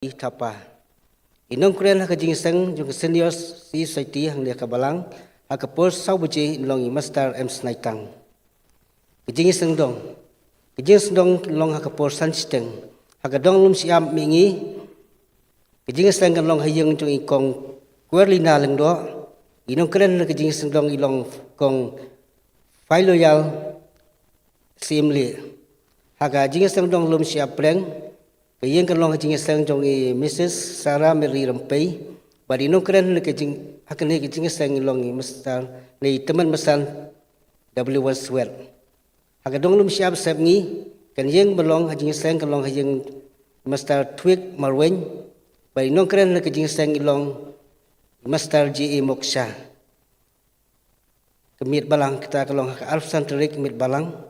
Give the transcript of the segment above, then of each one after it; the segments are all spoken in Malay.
Tapa. Inong kren haka jingseng jung senior society hang dia kabalang haka pos sau buje long master M Snaitang. Jingseng dong. Jingseng dong long haka pos sansteng. Haka dong lum siam mingi. Jingseng kan long hayeng jung ikong kuerlina leng do. Inong kren haka jingseng dong ilong kong fai loyal simli. Haka jingseng dong lum siap pleng. Kayeng kan long hajing sang jong Mrs. Sarah Mary Rampay, bari no keren le kajing hakan he kajing sang long Mr. Nei teman masan W1 Sweat. Haka dong lum siap sab ngi kan yeng belong hajing sang kan long hajing Mr. Twig Marwen, bari no keren le kajing sang long Mr. J.A. Moksha. Kemit balang kita kalong haka Alfsan Terik kemit balang.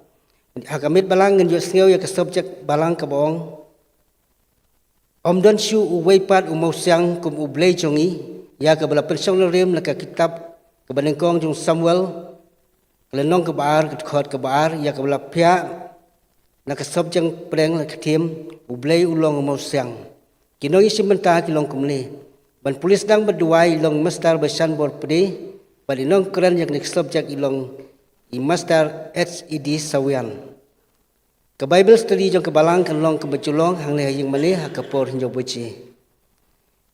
Haka mit balang ngan yo sngew ya ka subject balang ka boong. Om don shu uweipat umausiang kum ublei jongi ya ke bala pensong lerem laka kitab ke banengkong jong Samuel lenong ke baar ke khot ke baar ya ke bala pia laka sobjang preng laka tim ublei ulong umausiang kinoi simenta kilong kumne ban polis dang berduai ilong master besan bor pede ban inong keren yak nek subjek ilong I master HED sawian. Ke Bible study jong kebalang kan long kebeculong hang le yang malih hakapor hinjo buci.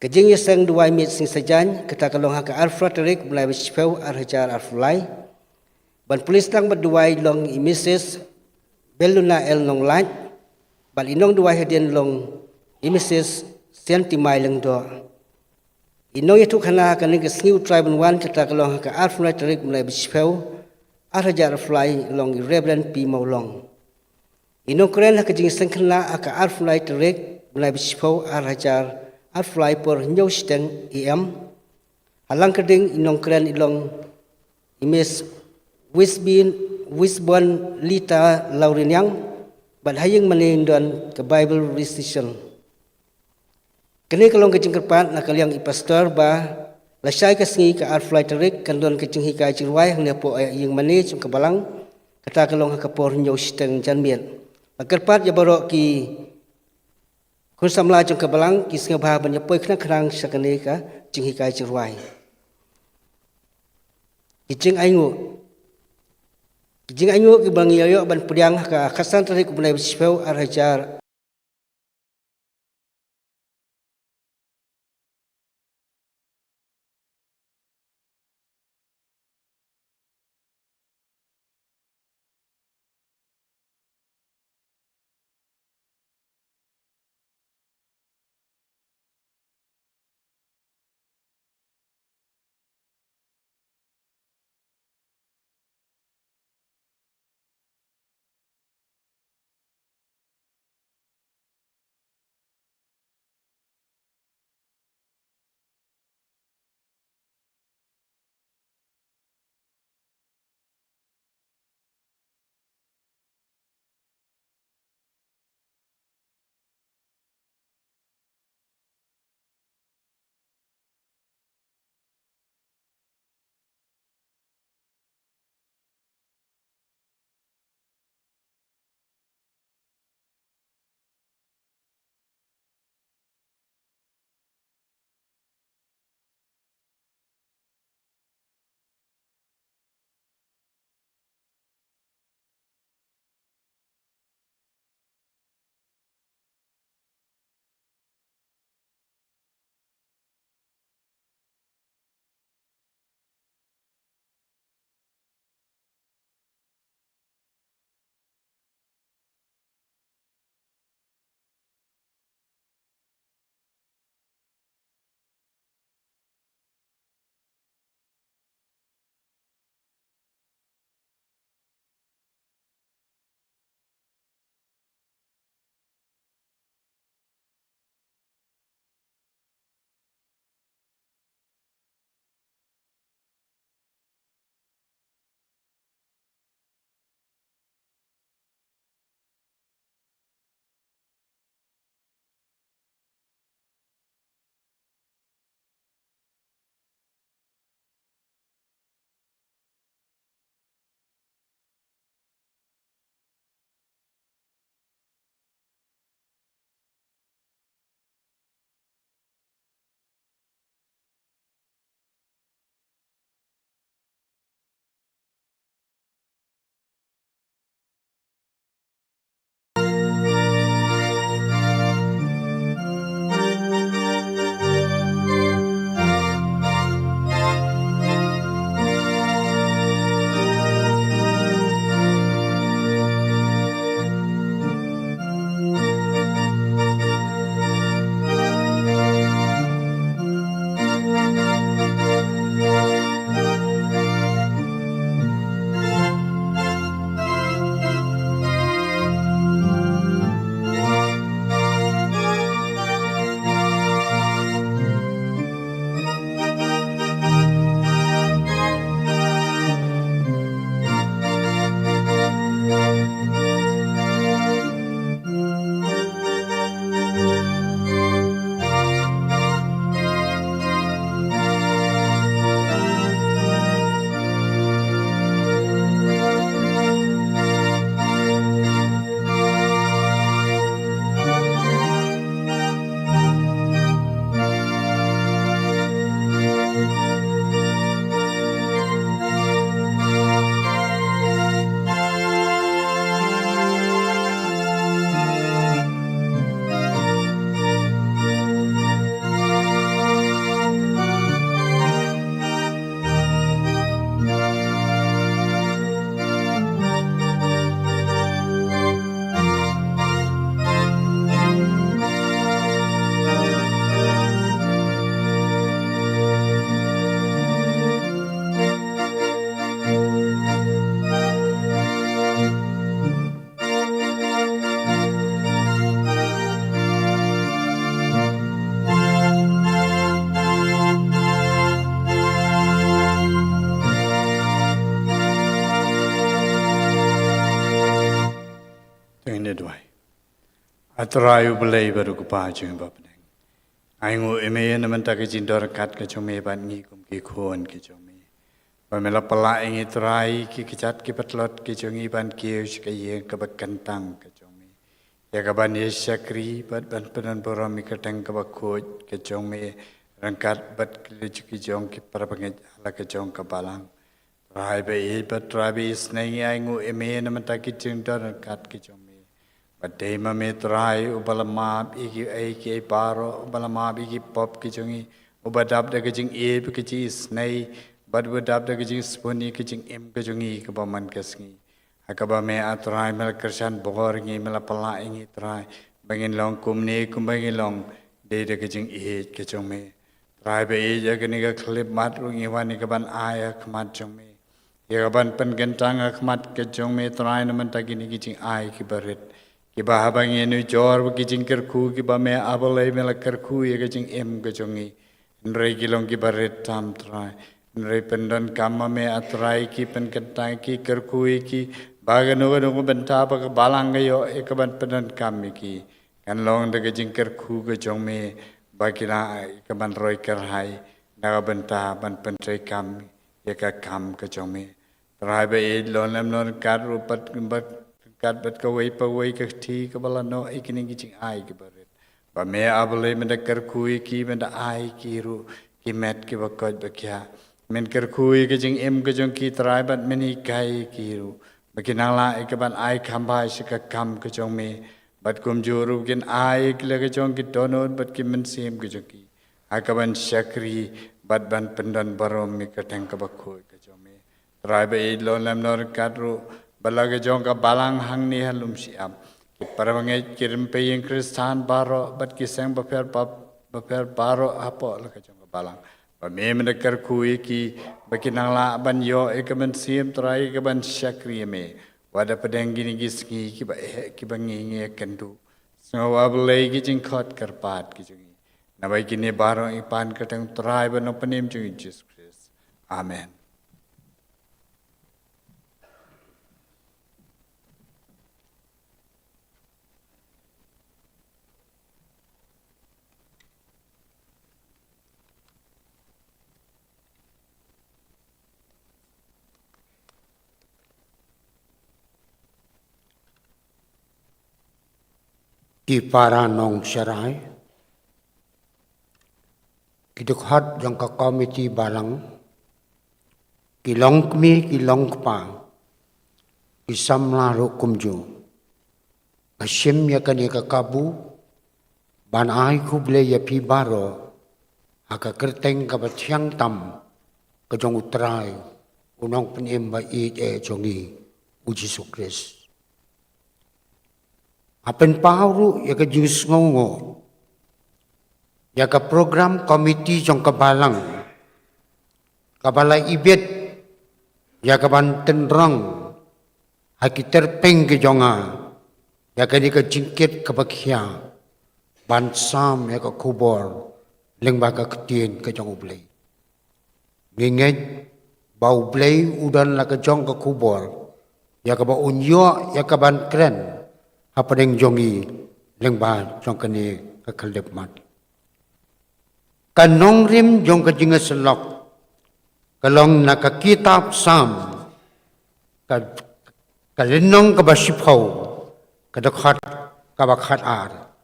Kejing yeseng dua mit sing sajan kita kalong haka Alfred Terik mulai bersifau arhajar arfulai. Ban polis tang berduai long I Mrs. Beluna El long lat. Ban inong duai hadien long I Mrs. Sentimai leng do. Inong itu kana haka ning kesniu tribal one kita kalong haka Alfred Terik mulai bersifau arhajar arfulai long Reverend P. Maulong. Inong keren haka jing sengkena haka arfulai Terik mulai bersifau arhajar arfulai por nyau steng IM. Halang keding inong keren ilong Miss Wisbon Lita Lauriniang ban hayeng menindon ke Bible Recitation. Kini kalong kejing kerpat nak kaliang I pastor ba lasai kesngi ke arfulai Terik kandon kejing hikai jirwai hang nepo ayang mani cung kebalang kata kalong haka por nyau steng janmiet. Kerpat ya borok ki kun samla jong kebalang ki singa bah banyapoi kena kerang sakane ka jing hikai jirwai. Kijing aingu ki bangi yoyo ban pudiang ka khasan Terik mulai bersifau arhajar Atrayu belai baru kupaju bapeneng. Aingu eme na menta ke jindor kat ke jome ban ngi kum ki khon ke jome. Pamela pala ingi trai ki kicat ki patlot ki jongi ban ki ke ye ke bakantang ke jome. Ya ka ban ye syakri bat ban penan borom ke tang ke bakoj ke jome rangkat bat ki jong ki parabanget ala ke jong ke balang. Trai be e bat trai be snai aingu eme na menta ki jindor kat ke jome. Badai mametrai ubalamab iki paro ubalamab iki pop kijungi ubadab da kijing e kici snai badab da kijing sponi kijing em kijungi kebaman kesngi akaba me atrai mel kersan bogor ngi mel pala ingi trai bangin long kumne kumbangin long de da kijing e kijungi trai be e ja kini ka klip mat rungi wani kaban aya kmat jungme ya kaban pen gentang kmat kijungi trai naman tagini kijing ai kibarit Kiba habang inu jor kijing kerku kiba me abalai mela kerku ya kijing em kejongi nrei kilong kiba red tam trai nrei pendon kama me atrai ki pen kentai ki kerku ki baganu ganu benta ba balang gayo ekaban pendon kami ki kan long de kijing kerku kejong me bakina ekaban roi kerhai naga benta ban pentrei kami ya ka kam kejong me trai ba e lon lam lon kar rupat bat kat bat pawai ke ti ke balano ikini kijing ai ke baret ba me abale menda kerkui ki menda ai ki ru ki met ki bakoj bakya men kerkui kijing em kijong ki trai bat meni kai ki ru bakinala ikaban ai khambai sika kam kijong me bat kum juru kin ai kle kijong ki donot bat ki men sim kijong ki akaban syakri bat ban pendan barom mi kateng ka bakoi kijong me trai ba e lon lam nor katru Balaga jongka balang hang ni halum siap. Parabangai kirim peying Kristan baro bat kisang baper baro apa laga jongka balang. Bame mendekar kui ki bakinang la ban yo ekaban sim trai ekaban syakri me. Wada pedang gini gisngi ki bangi ngi kendu. Sengawa belai ki jingkot kerpat ki jungi. Nabai kini baro ipan katang trai ban openim jungi Jesus Christ. Amen. Ki para nong serai, ki dukhat yang ka komiti balang, ki long kmi ki long kpa, ki samla ro kumju, asim ya kani ka kabu, ban ai kuble ya pi baro, aka kerteng ka batyang tam, ka jong utrai, unong penim ba i jongi, uji sukres. Apen pauru ya ka jus ngongo ya ka program komiti jong kabalang kabalai ibet ya ka banten rong haki terpeng ke jonga ya ka di ka jingkit ka bakhya ban sam ya ka kubor leng ba ka ketien ka jong ublei nginget bau blei udan la ka jong ka kubor ya ka ba unyo ya ka ban kren apa deng jongi lengba jong kani kakalep mat kanong rim jong ka jinga selok kalong naka kitab sam kalinong ka basiphaw kadakhat kabakhat ar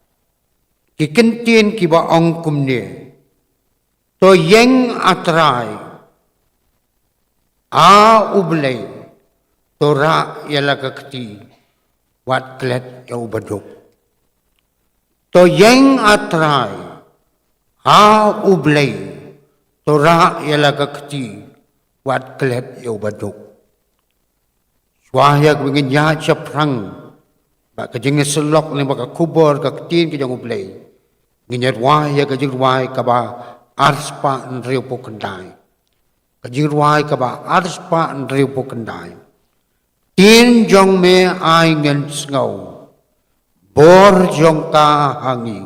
kikentien kiba ong kumne to yeng atrai a ublay tora yala kakti wat klet ya ubadok. To yeng atrai, ha ublay, to ra yalaga kti, wat klet ya ubadok. Swahyak wingin ya siyaprang, baka jingin selok ni baka kubor kaktin ki jang ublay. Nginyat wahya kajing ruway kaba arspa nriyo po kanday. Kajing ruway kaba arspa nriyo po kanday. Tin jong me ai ngen sngau bor jong ka hangi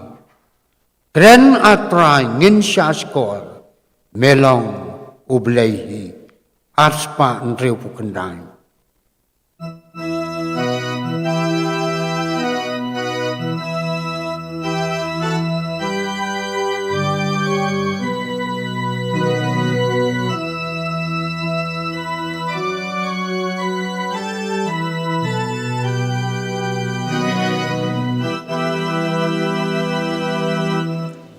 kren atrai ngin syaskor melong ublehi arspa nriu pukendai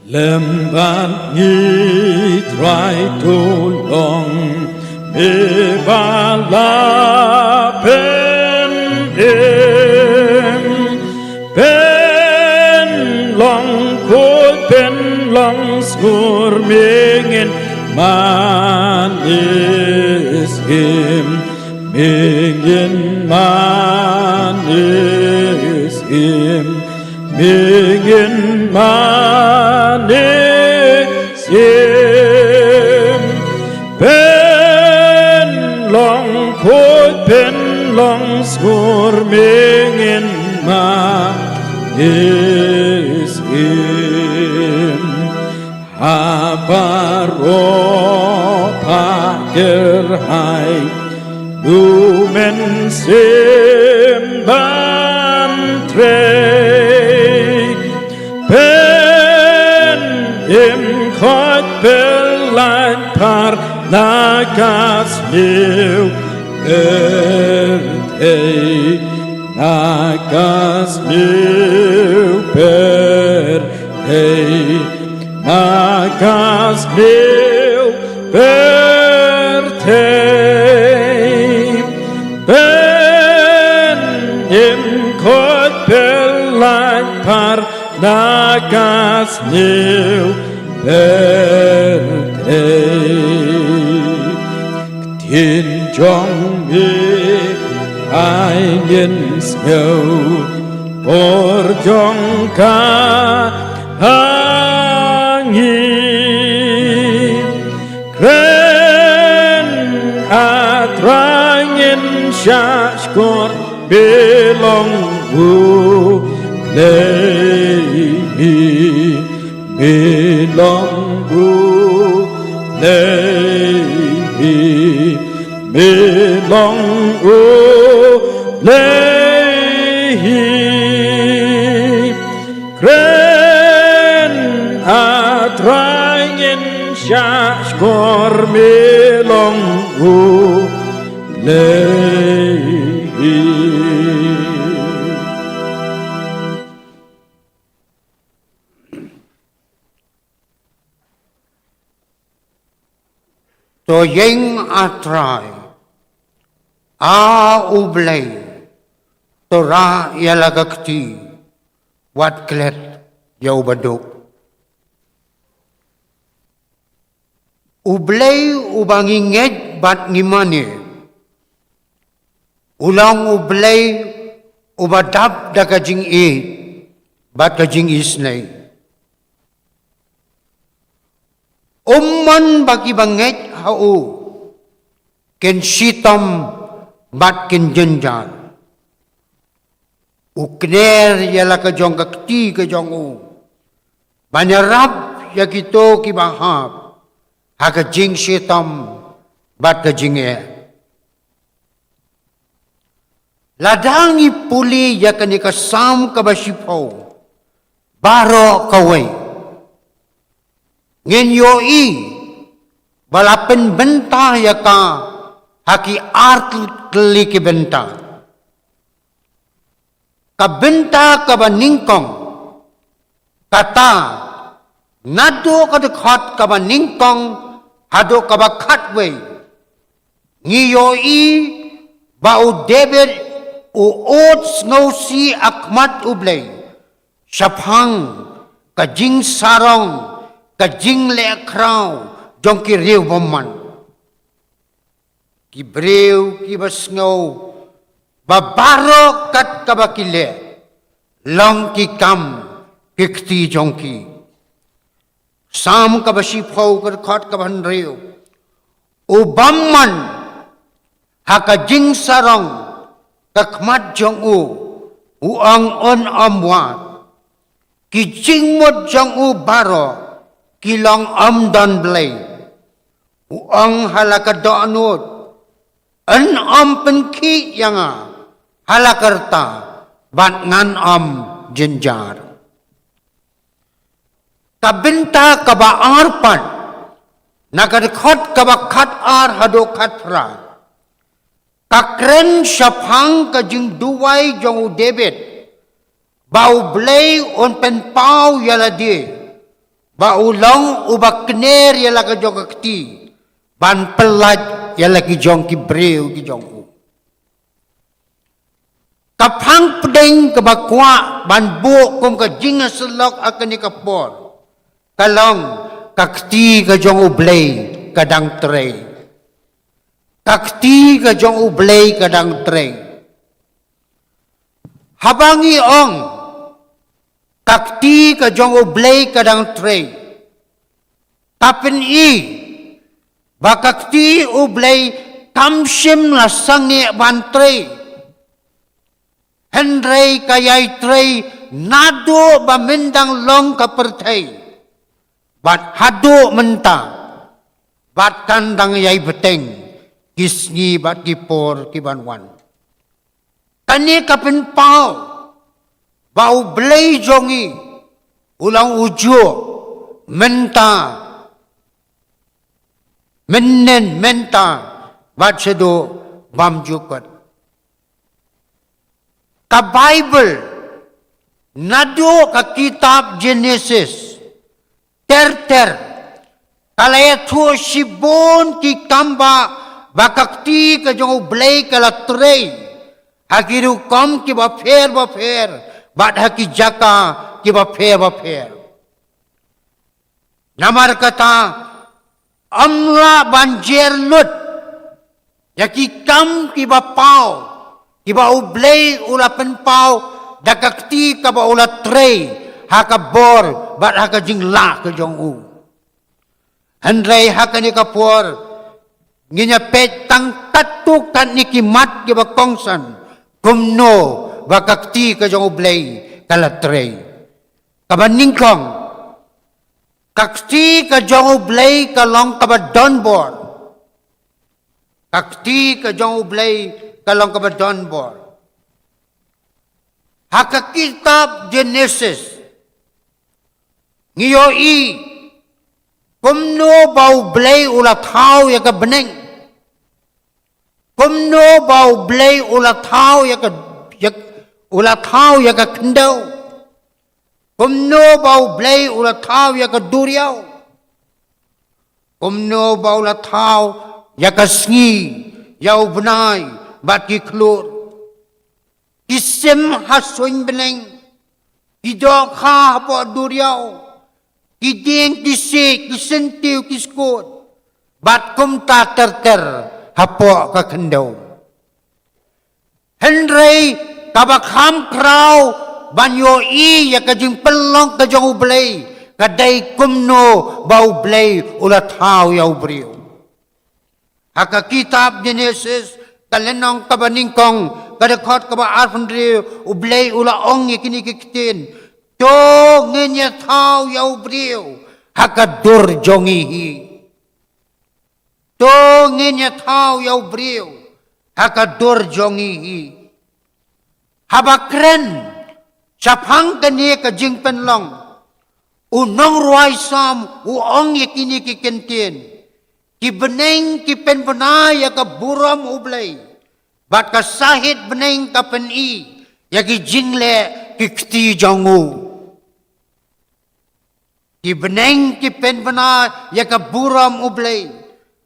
Lemban ngitrai tulong me bala pen long kut pen long skur mingen manis him mingen manis him mingen manis him pen long kut pen long skur mingen manis him habaro pager hai lumen semban trei pen im kot pelan par nagas liu ertei nagas liu pertei nagas liu pertei pen im kot pelan par nagas liu pertei tin jong mi ai nhân sầu por jong ka hangi kren atrangin shashkor belong wu lei belong wu lei belong wu lei kren atrangin shashkor belong wu lei to yeng atrai a ublay to ra yalagakti wat klet yau baduk ublay ubanginged bat ngimani ulang ublay ubadap dakajing bat kajing isnay umman bagi banget hau ken sitam bat ken jenjan ukner yala ka jong kakti ka jong u banyarap ya kito ki bahap ha ka jing sitam bat ka jing ladangi puli ya kani ka sam ka basipo baro kawai ngin yoi balapen benta ya ka haki art kli ki benta ka benta ka baningkong kata nado ka dekat ka baningkong hado ka bakat we ngi yoi bau David u ot snowsi akmat ublay syapang ka jing sarong kajing le krau jong ki riu bomman ki breu ki basngau babaro kat kabakile long ki kam pikti jong ki sam kabasi phau kar khat kaban riu u bomman hakajing sarong kakmat jong u ang on amwat ki jing mod jong u baro kilang amdan blay uang halakado anut an am penki yanga halakarta bat ngan am jenjar kabinta kaba arpan nakadkhot kaba khat ar hado khat fra kakren syapang kajing duwai jong David bau blay on pen pau yaladi Ba ulong ubak kner ya lagi jong kti. Ban pelaj ya lagi jong ki breu ki jong u. Kapang pedeng ke bakwa ban bu kum ke jinga selok akan ni kapor. Kalong kakti ke jong ublay kadang trei. Kakti ke jong ublay kadang trei. Habangi ong kakti ke jong ublay kadang trei. Tapin i bakakti ublay kamsim la sangi ban trei. Henry kayay trei nado ba mendang long kapertay. Bat hado menta. Bat kandang yay beteng. Kisngi bat kipor kibanwan. Kani kapin pao. Bau blay jongi. Ulang ujo. Menta. Menen menta. Bat sedo bam jukat. Ka Bible nado ka kitab Genesis ter kalaya tu sibon ki kamba bakakti ka jong blay kala trei hakiru kom ki ba fer bad haki jaka ki ba fer namar kata amla banjer lut yaki kam ki ba pau Iba ublay ula penpau dakakti ka ba ula trei haka bor bat haka jingla ke jong u. Handray haka ni kapor nginya pet tang tatu kan ni kimat ki ba kongsan kumno bakakti ka jong ublay kala trei. Kabaningkong kakti ka jong ublay kalong ka ba donbor. Kakti ka jong ublay kalong kabadon bor. Haka kitab Genesis. Ngiyo i. Kumno bau blay ulat hau ya ka beneng. Kumno bau blay ulat hau ya ka kendaw. Kumno bau blay ulat hau ya ka duriaw. Kumno bau ulat hau ya ka sngi. Yau benay. Bat ki klur. Kisim hasuin beneng. Kidok ha hapo duriaw. Kiding kisik, kisentiu kiskut. Bat kumta ter hapo kakendaw. Henry kabakham kraw banyo i ya kajing pelong kajong ublay. Kaday kumno bau blay ulat hau yaw briyo. Haka kitab Genesis kalenong kabaningkong kadakot kaba arfandri ublay ula ong yakini kikitin to ngenya thaw yaw briyo haka dur jongihi to ngenya thaw yaw briyo haka dur jongihi habakren sapang kani ka jingpen long unong ruay sam uong yakini kikintin ki beneng ki pen benay ka buram ublay bat ka sahit beneng ka pen i ya ki jingle ki kti jongu ki beneng ki pen benay ya ka buram ublay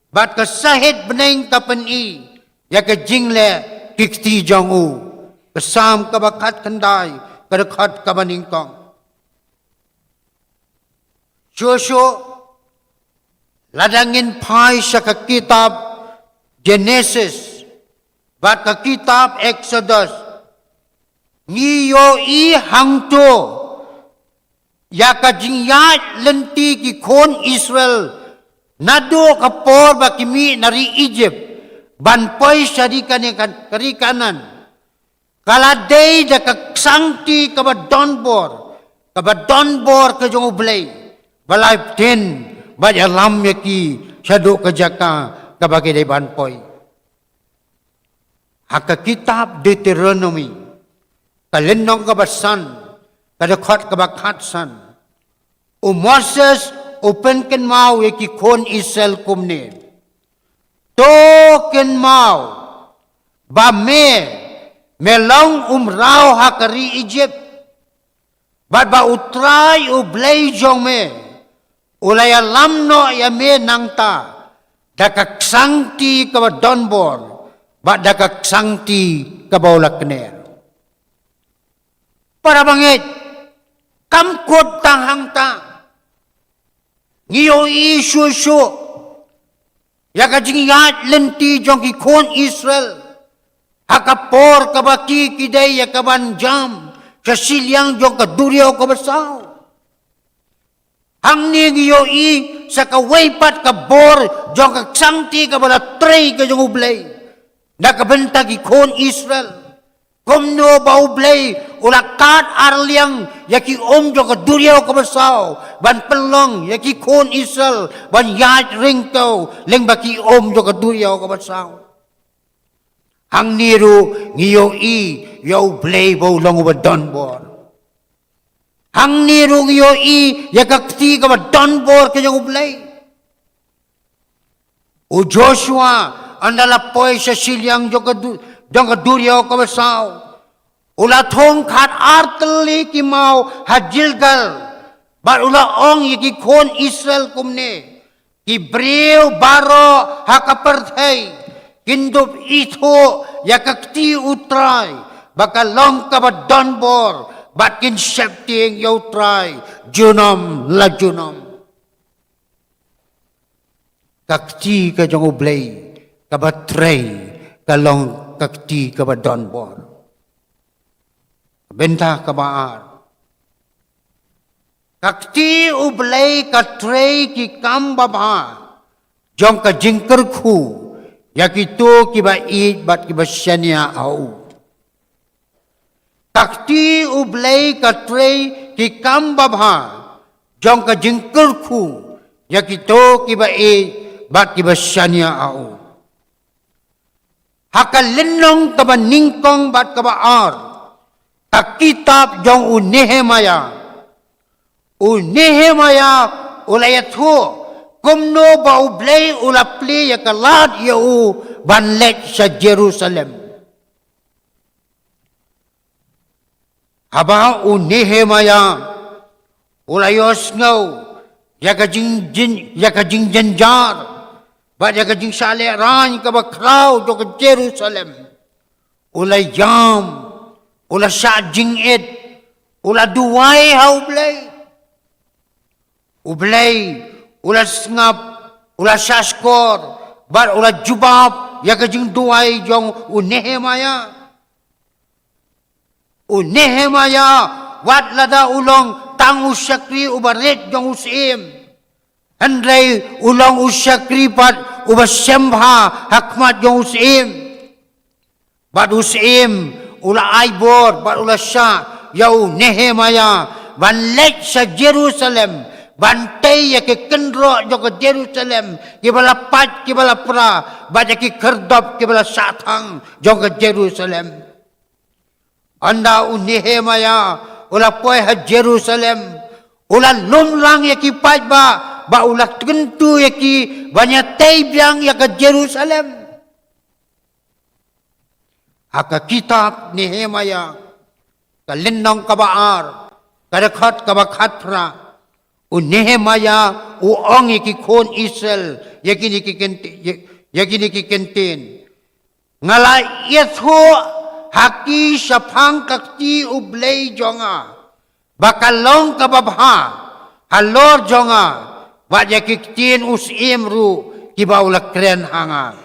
bat ka sahit beneng ka pen i ya ka jingle ki kti jongu kesam ka bakat kendai ka dekat ka baningkong Joshua ladangin pai sa kitab Genesis bat ka kitab Exodus ngiyo i hangto ya ka jingyat lenti ki kon Israel nado ka por ba kimi nari Egypt banpoy sa karikanan kaladay da ka sangti ka ba donbor ka jong ublay balay tin Bat alam yaki syadu kejaka kabagi day banpoy. Haka kitab Deuteronomy. Kalinong kabasan. Kadakot kabakatsan. Moses open ken mau yaki kon Israel kumne. To ken mau. Ba melong umraw hakari Egypt. Bat ba utray ublay jong me. ulay alam no ya me nang ta, dakak sangti ka ba donbor, ba dakak sangti ka ba ulakner. Para bangit, kamkot tanghang ta, ngiyo isu-su, ya kajingat lenti jong ikon Israel, hakapor kabaki kiday ya kabanjam, sa silyang jong kaduryaw kabasaw. Hang niyo i sa kawaypat kabor jong kagsangti kabala tray ka jong ublay. Nakabentag ikon Israel. Kumno ba ublay ulakat arliang yaki jong kaduryaw kabasaw. Ban pelong yaki kon Israel. Ban yat ringkaw leng baki jong kaduryaw kabasaw. Hang niru ngiyo i ya ublay ba ulang ubadon bor. Hang nirong iyo i yakakti ka ba donbor kanyang ublay. O Joshua ang nalapoy sa silyang dong kaduryaw kabasaw. Ulatong kat artali kimaw hajilgal. Bar ulaong yakikon Israel kumne. Kibriw baro hakapertay. Kindop ito yakakti utray. Bakalong ka ba donbor. Batkin septing yaw try, junom la junom. Kakti ka jong ublay, kabatray, kalong kakti ka ba donbor. Benta ka baar. Kakti ublay katray ki kambaba, jong ka jingker ku, yakito kiba it bat kiba syanya au. Takti ublay katray ki kambabha jong ka jingker ku yakito kiba bat kiba syanya au. Hakalinong kaba ningkong bat kaba ar takitab jong Nehemaya ulayatho kumno ba ublay ulapli yakalad yau banlet sa Jerusalem. Haba Nehemaya ulayos ngaw yakajing janjar ba yakajing saleran kabakraw do ka Jerusalem ulay jam ula sajing ed ula duway ha ublay ula ngap ula saskor bar ula jubab yakajing duway jong Nehemaya. Nehemaya wat lada ulong tang usyakri ubaret jong usim. Handray ulong usyakri pat ubasembha hakmat jong usim. Bat usim ula aibor bat ula sya yau Nehemaya banlek sa Jerusalem. Bantay ya ke kendro jong ke Jerusalem. Kibala pat kibala pra bat ya ke kerdop kibala satang jong ke Jerusalem. Anda Nehemaya ula poy ha Jerusalem ula lumlang yakipad ba ula tentu yaki banyak biang ya ke Jerusalem. Haka kitab Nehemaya kalendong kabaar kadakhat kabakhat Nehemaya uong yakikon Israel yakini kikentin ngala yetho haki sapang kakti ublay jonga bakalong kababha halor jonga bat yakiktin usim ru kibaula kren hanga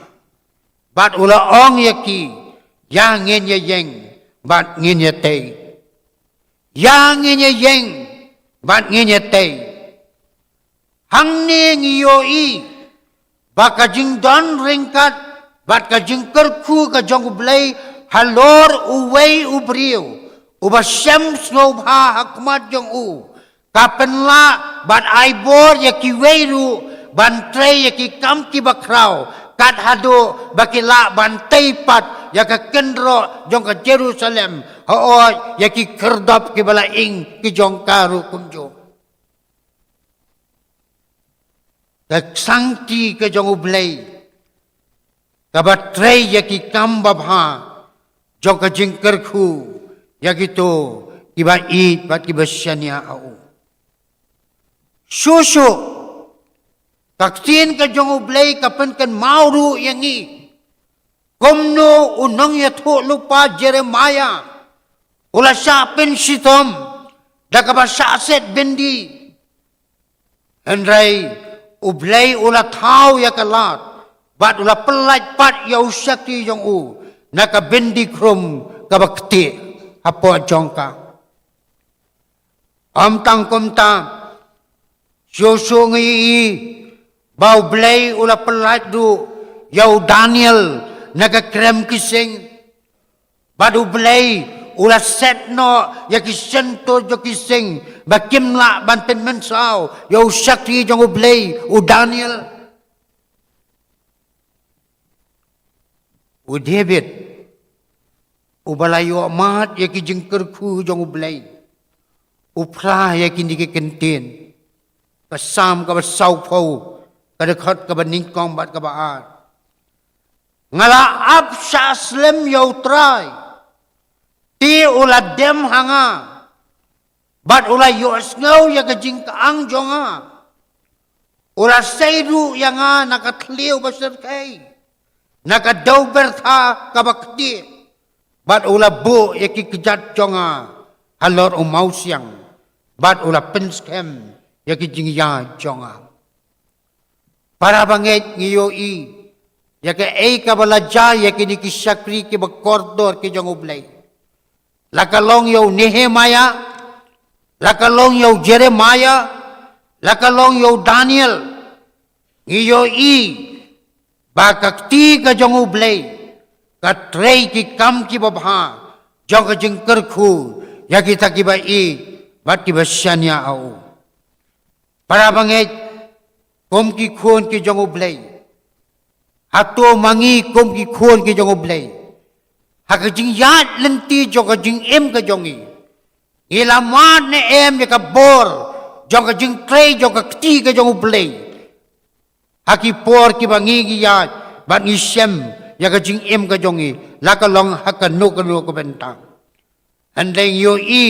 bat ula ong yaki yang ngin yeng bat ngin yatay yang ngin yeng bat ngin yatay hang ning yoi baka jingdon ringkat bat ka jingkerku ka jong ublay halor uway ubriw ubasyam snobha hakmat jong kapenla bat aibor yaki weiru bantray yaki kamki bakraw kat hado bakila bantay pat yaka kendro jong ka Jerusalem hoo yaki kerdop ki balaing ki jong karu kumjo kaksangki ka jong ublay kabatray yaki kambabha jong ka jingkerku yakito iba it bat kiba syanya au susu Kaksin ka jong ublay kapan kan mauru yang i. Kumno unang yatho lupa Jeremiah. Ula siya pensitom. Dagaba siya aset bendi. Henry ublay ula tau ya kalat. Bat ula pelat pat ya usyakti jong u. Naka bendi krum kabakti. Apo jongka. Amtang kumtang. Susungi bau blay ula pelat du. Yau Daniel naga krem kising. Badu blay ula set no ya kisento jo kising. Bakim la banten mensau. Yau syakti jong blay u Daniel. U David. U balayo amat ya ki jengkerku jong blay. U pra ya ki niki kentin. Kasam ka basau pau. Kadekhat ka baningkong bat ka baat. Ngala ap syaslim yau try. Ti ula dem hanga. Bat ula yos ngau ya kajing kaang jonga. Ula seiru yang nakatliw basar kay. Nakadaw bertha kabakti. Bat ula bu ya kikijat jonga. Halor umaw siyang. Bat ula penskem ya kijing ya jonga. Para bangit ngiyo i. Ya ke ay kabalaja ya kini kisakri ki bakordor ki jong ublay. Lakalong yaw Nehemiah, lakalong yaw Jeremiah, lakalong yaw Daniel. Ngiyo i bakakti ka jong ublay. Katrey ki kam ki babha. Jong ka jengkerku ya kita ki ba i bat ki basyanya au. Para bangit kum ki khon ki jong ublay. Hato mangi kum ki khon ki jong ublay. Hakajing yat lenti jong kajing em ka jongi. Ilamat ne em ya ka bor. Jong kajing trey jong kakti ka jong ublay. Haki por ki bangi yat. Bat ni shem ya kajing em ka jongi. Lakalong hakanu kanu ka bentang. Handeng yo i.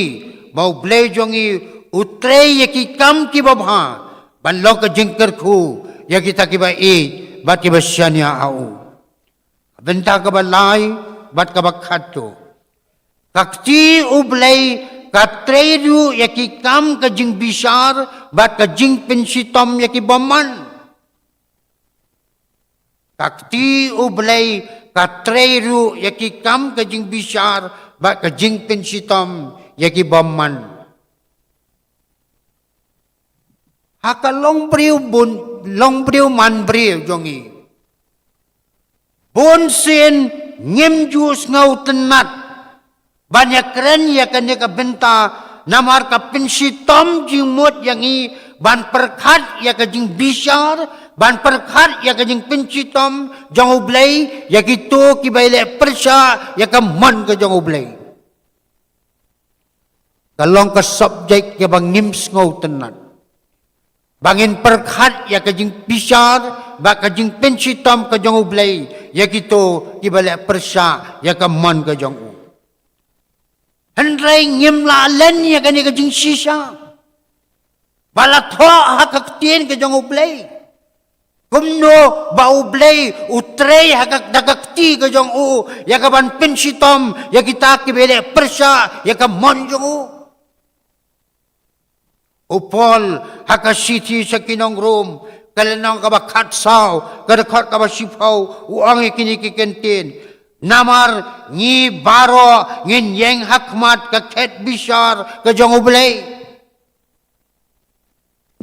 Mau blay jongi. Utrey ya ki kam ki babha. Banlong ka jengkerku. Ya kita ki ba i. Bat ki basyanya au. Bentang ka balay. Bat kabakhato. Kakti ublay katredu yaki kam kajing bishar bat kajing pensitom yaki baman. Kakti ublay katredu yaki kam kajing bishar bat kajing pensitom yaki baman. Haka long briw man briw jongi. Bon sin ngem jus ngau tenat. Banyak keren ya kan ya benta namar ka pensitom jing mut yang i ban perkat ya ka jing bishar ban perkat ya ka jing pensitom jang ublay ya gitu ki baile persya ya ka man ka jang ublay. Kalong ka subject ya bang ngims ngau tenat. Bangin perkat ya ka jing bishar ba ka jing pensitom ka jang ublay ya gitu ki baile persya ya ka man ka jang u. Hendray ngim la len ya kani ka jing shisha. Balatho hakaktin ka jang ublay. Kumno ba ublay utrey hakak dagakti ka jang u. Ya ka ban pensitom ya kita ki bele persya ya ka man jang u. Upol hakasiti sa kinong room. Kalanang ka ba katsaw. Kadakot ka ba sipaw. Uang ikinikikentin. Namar ni baro ngin yeng hakmat ka ket bishar ka jong ublay.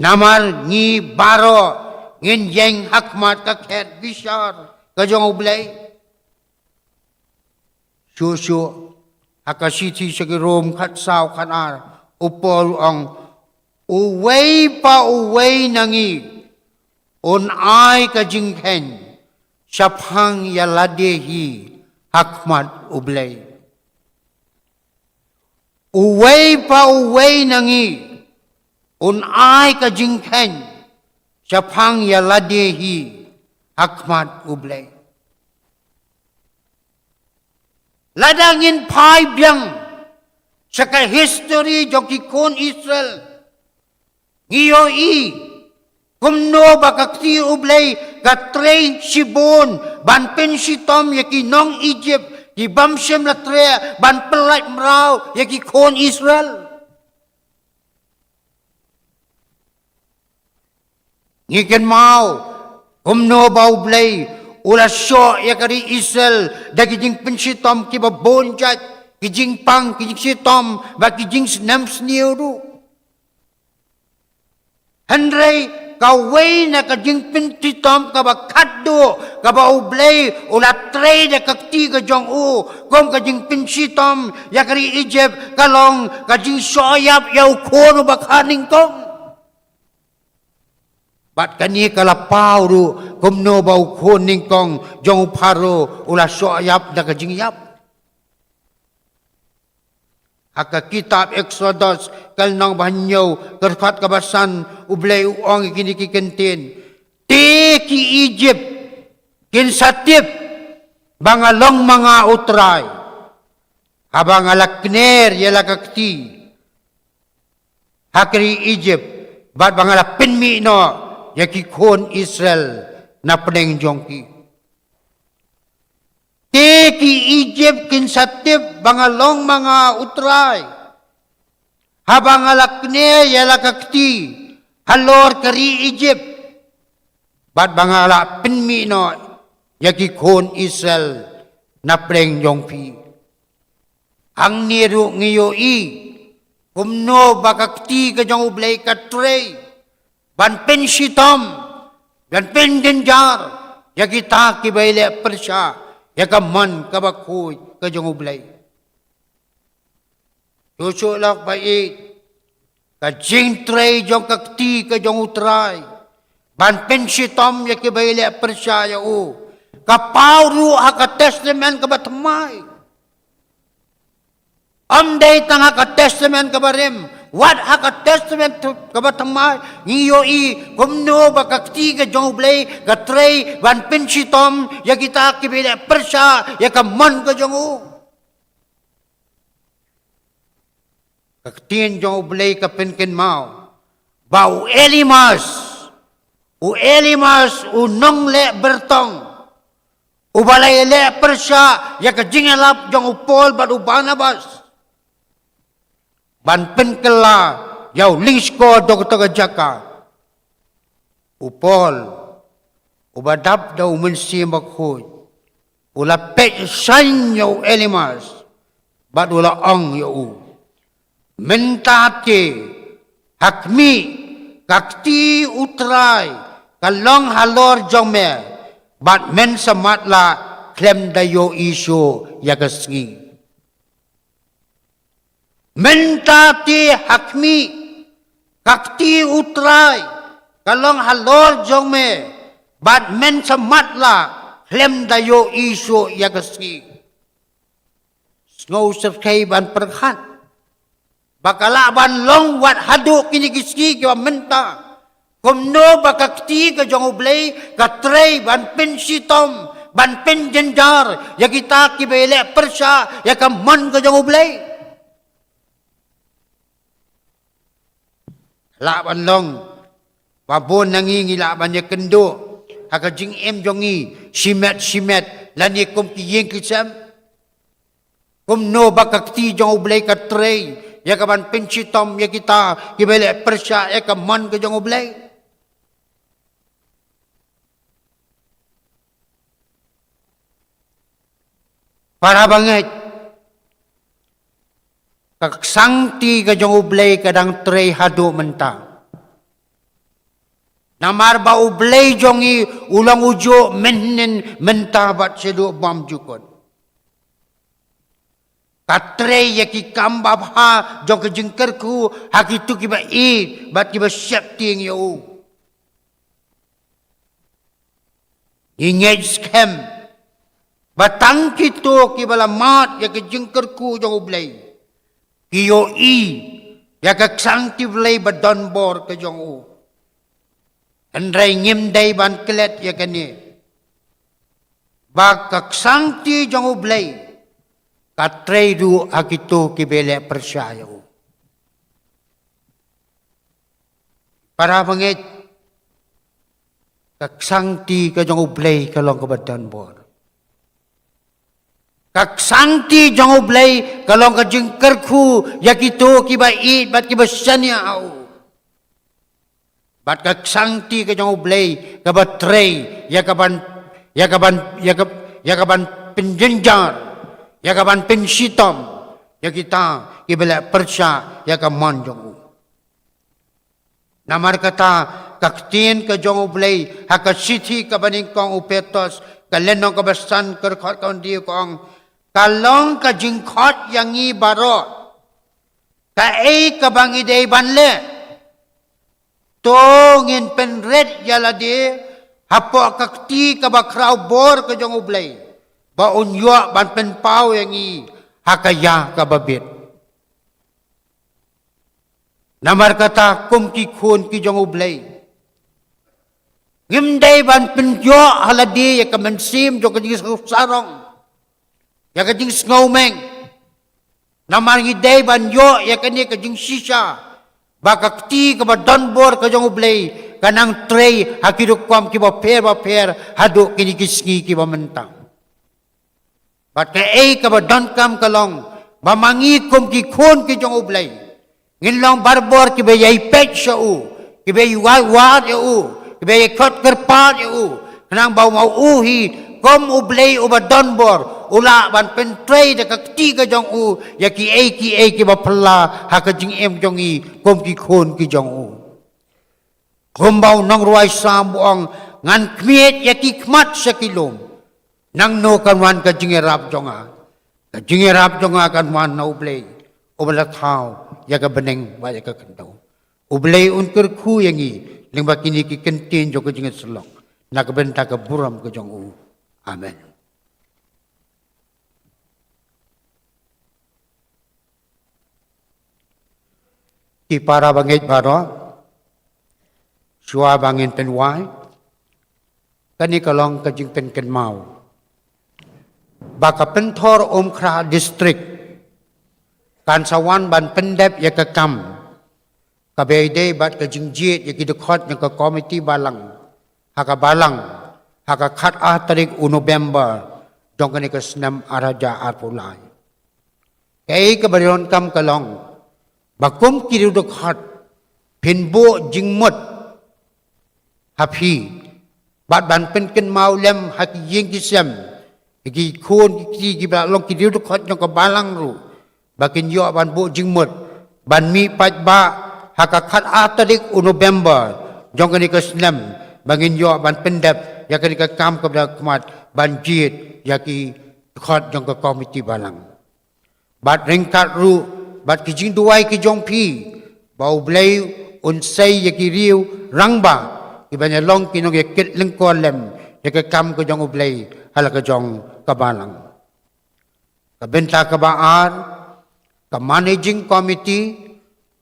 Namar ni baro ngin yeng hakmat ka ket bishar ka jong ublay. Susu hakasiti sa kirom katsaw kanar upol ang uway pa uway nangi un ay ka jinghen syapang yaladehi hakmat ublay. Uway pa uway nangi. Unay ka jingken. Syapang yaladehi hakmat ublay. Ladangin pay biyang. Sa ka history jokikon Israel. Ngiyo i. Kumno bakakti ublay katrey sibon ban pen sitom yaki nong Egypt di bamsem latre ban pelait mrau yaki kon Israel. Ngiken mau kumno ba ublay ula syo yakari Israel dagi jing pensitom ki babonjat ki jing pang ki jing sitom ba ki jing senam sniuru. Handray kaway na kajing pintitom kaba kaddo kaba ublay ula tray na kakti ka jong u kom kajing pinsitom yakari Egypt kalong kajing soyap yaw kono bakaning kong bat kani kalapaw ru kumno ba koning kong jong paro ula soyap na kajing yap Haka kitab Exodus kalnang banyaw kerkat kabasan ublay uong ikinikikentin. Ti ki Egypt kinsatip bangalong mga utray. Habang alakner yalakakti. Hakri Egypt bat bangala pinmi no yakikon Israel na peneng jongki. Ki Egypt kinsatip bangalong mga utray. Habang alakne yalakakti halor kari Egypt. Bat bangala pinmi no yakikon Israel na preng yongpi. Ang niru ngayo kumno bakakti kajong ublay katray. Ban pensitom dan pendenjar yakita kibayle persya. Yakaman kabakuy kajong ublay. Susulak bait. Kajing tray jong kakti kajong utray. Ban pensitom yakibayle persya yao. Kapawru haka testament kabatamay. Amday tang haka testament kabarim. What haka testament kabatamay. Ngiyo kumno bakakti ka jong ublay katray ban pensitom yakita kibila persya yakaman ka jong u. Kaktin jong ublay kapinkin mau. Bau Elimas. U Elimas unong le bertong. Ubalay le persya yakajingalap jong upol bat ubanabas. Ban penkela yaw lingsko doktor jaka upol ubadap daw mensi makhoy ula pet san yaw Elimas bad ula ang yaw mentate hakmi kakti utray kalong halor jome bad men samatla klem dayo iso yagasngi Mentati hakmi kakti utray kalong halor jongme bad men samatla klem dayo iso yagasi snow serkay ban perkhat bakalaban long wat hadu kinigiski kiwa menta kumno bakakti ka jong ublay katray ban pensitom ban penjenjar yakita kibele persya yakamon ka jong ublay laban long babon nangingi laban niya kendo hakajing jongi simet lani kum kiyeng kisam kumno bakakti jong ublay katray yakaban pensitom yakita kibele persya yakaman ka jong ublay para banget kaksangti ka jong ublay kadang tray hado menta. Namar ba ublay jongi ulang ujo menen menta bat sedo bam jukon. Katray yaki kambab ha jong kejengkerku hakitu kiba bat kiba siap ting yo. Ingej scam. Batang kito kibala mat yaki jengkerku jong ublay. Iyo ya kaksangti vlay badon bor ka jong u. Andray ngimday ban kelet ya kani. Ba kaksangti jong u vlay. Katray du akito kibele persyayo. Para bangit Kak sangti ka jong ublay ka long kabadan bor. Kak sangti jong ublay ka long ka jing kerku yakito kiba it bat kiba sanya au. Bat kak sangti ka jong ublay ka batrey yakaban penjenjar yakaban pensitom yakita kibala persya yakaman jong u. Namar kata kaktin ka jong ublay hakasithi ka baning kong upetos kalenong kabasan kerkhot kaun di kong kalong ka jingkhot yang i baro ka ei ka bangi dei banle tongin penret yalade hapo kakti ka bakraw bor ka jong ublay ba unyo ban penpau yang i hakaya ka babit. Namar kata kum ki khun ki jong ublay. Ngimday ban penjo haladi ya kamansim jo kajing sarong. Ya kajing snowmeng. Namar ngiday ban yo ya kani kajing shisha. Bakakti ka badonbor ka jong ublay kanang tray hakiduk kwam ki ba per haduk kini kisngi ki ba mentang. Bat ka ei ka badonkam kalong bamangi kum ki khun ki jong ublay. Nginlong barbor kibay pet siya u, kibay wad ya u, kibay kot kerpat ya u, kanang baw mauuhi, kom ublay uba donbor, ula ban pentray da kakti ka jong u, ya ki ay kiba pala, haka jing em jong i, kom ki khon ki jong u. Kom baw nang ruay sa buang, ngan kmiet ya ki kmat sa kilom, nang no kanwan ka jing erap jong a, ka jing erap jong a kanwan na ublay, ubala tao, yaga beneng ba yaga kentau. Ublay unker ku yang i lingba kini ki kentin jo kejing selok. Nak benta ke buram ke jong u. Amen. Ki para bangit baro. Suwa bangin penwai. Kani kalong kejing pen kenmau. Baka pentor Omkra district. Kan sawan ban pendep ya kekam. Kabede bat ke jingjit ya kidekot yang ke komiti balang. Haka balang. Haka kat tarik November. Jong kani ke senam araja arpulai. Kaya kebarion kam kalong. Bakum kidekot. Pinbo jingmut. Hapi. Bat ban penken maulem haki ying kisem. Iki kun kiki long kidekot yang ke balang ru. Bakin yo ban bu jingmut ban mi pat ba hakakat atadik November jong kani keslam bangin yo ban pendep ya kani ka kam kepada kemat ban jit ya ki khot jong ke komiti balang bat ringkat ru bat ki jing duai ki jong pi bau blai unsai ya ki riu rangba ki banya long ki nong ya kit lengkon lem ya ke kam ke jong blai hala ke jong ka balang ka benta ka baar ka managing committee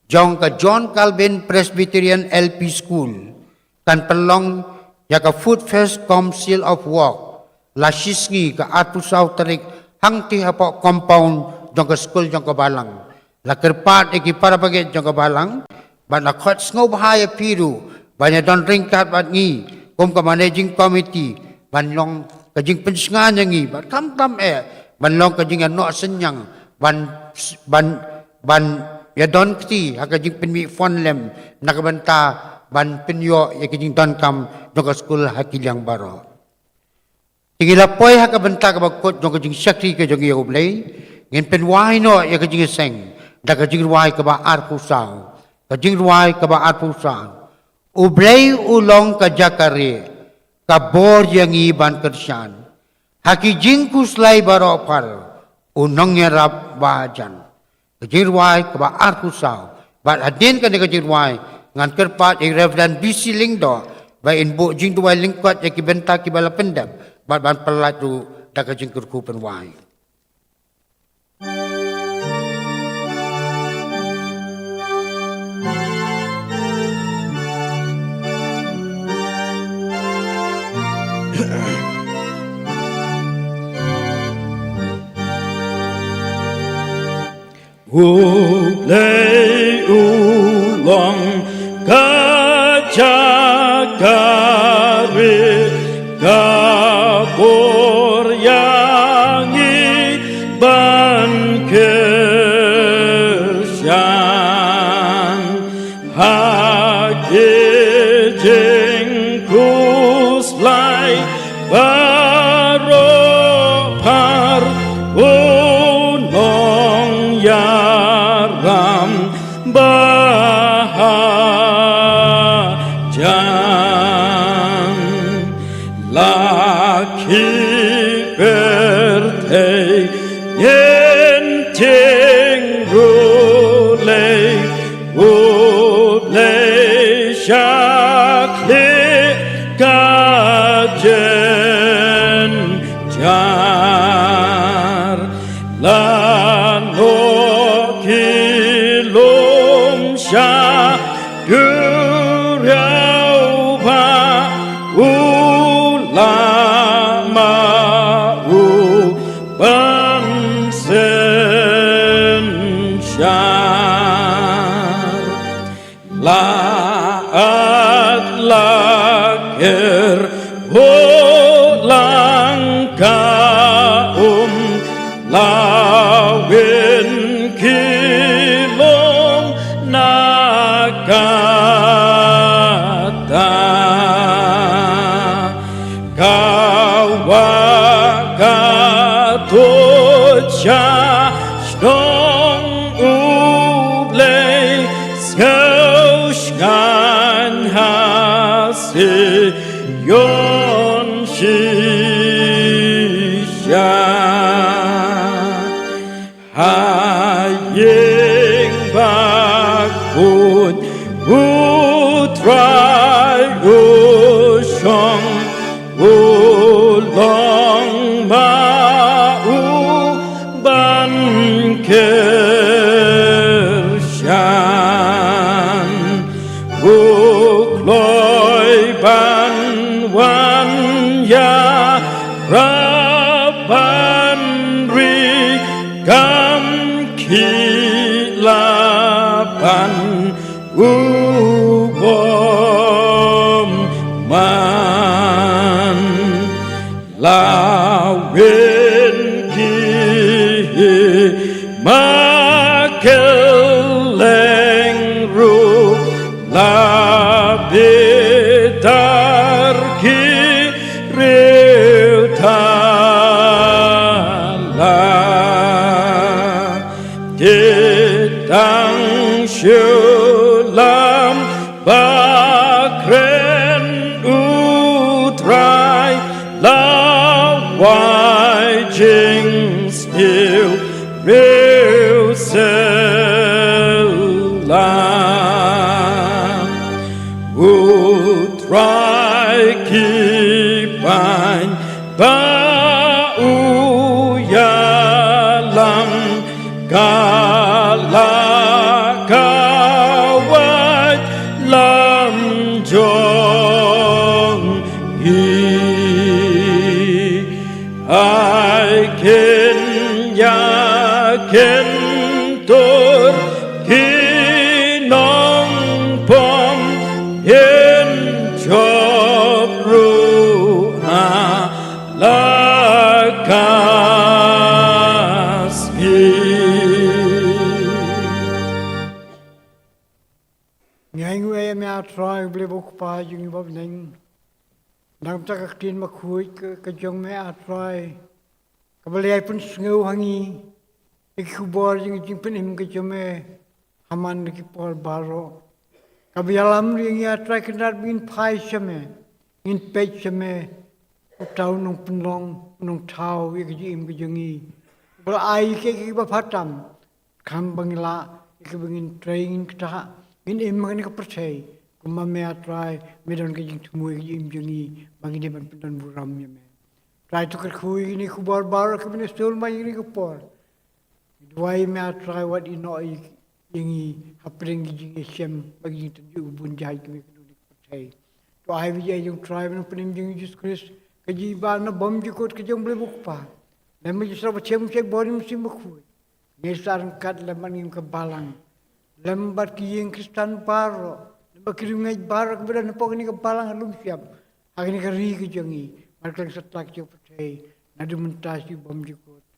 jong ka John Calvin Presbyterian LP School kan pelong ya ka Food Fest Council of Work la sisngi ka atusaw tarik hangti hapo compound jong ka school jong ka balang la kerpat iki para baget jong ka balang ban la khot sngo bahaya piru banya don ringkat bat ngi kom ka managing committee ban long ka jing pensengan ngi bat kam ban long ka jing no senyang ban ya don kti haka jing penmi fon lem nakabanta ban penyo ya jing don kam jong school haki yang baro tingila poi haka banta ka bakot jong jing sakri ka jong yo blai ngin pen wai no ya jing seng da ka jing wai ka ba ar pusau ka jing wai ka ba ar pusau ublai ulong ka jakare ka bor yang iban kersan haki jing kuslai baro par unong ngerap bajan. Kejirwai keba arkusau. Bat hadin kan kejirwai ngan kerpat Reverend BC Lingdo ba inbo jing duai lingkwat ya kibenta kibala pendam bat ban pelat tu da kejing kerku penwai. Ulay ulang kajagari kabur yangi ban kersian hake jengkus lai baro par unong yaram bahajan laki berte yenting rule uble shakli kajen jar lano kilum sha gurau ba ulama u bansen syar laat lakir hulang kaum lawin kilom nakata kawakatutcha stong ublei skaushkan hasi yon shisha haying bakun utrai ushong ulong mau ban kersyan bukloi ban wan ya raban ri gam kilapan ubom man lawin ki makeleng ru labitar ki riutala ditang syulam bakren utrai lawai jing still real selam utrai kipan bau yalam kalakawat lam jong I can yakin tur kinong pom yen job ruha lakasgi ngày người mẹ trai beli buku paju ni bab neng, dalam tak akin makhui ke jong mẹ trai, kebeli pun sengau hangi, ikubor jeng jeng penim ke jome haman ke pol baro, kabialam ring ya trai kenal bin pai seme, in pej seme, utau nong penlong nong tau ke jim ke jengi, bel ai ke bapatam, kam bangla ke bangin train kita. Ini emang ini kepercayai, kumma mea try medan kejing tumui kejing jengi bagi dia pendan buram ya me. Try tu kerkui ini kubar bar kebina stul mai ini kupor. Dua mea try wat ino jengi hapring kejing esem bagi tenju bun jai kami kena kepercayai. Tu ai bijai jeng try medan penim jengi Jesus Christ kejing bana bom jikut kejing boleh bukpa. Lama justru macam bori mesti makui. Ngesan kat leman yang kebalang. Lembat kiyeng Kristan paro, lembat kiringai barak kepada nepok ini kepalang halum siap. Akhirnya keri kejangi, Marklang setlak jo patay. Nadu mentas ju bom jukut.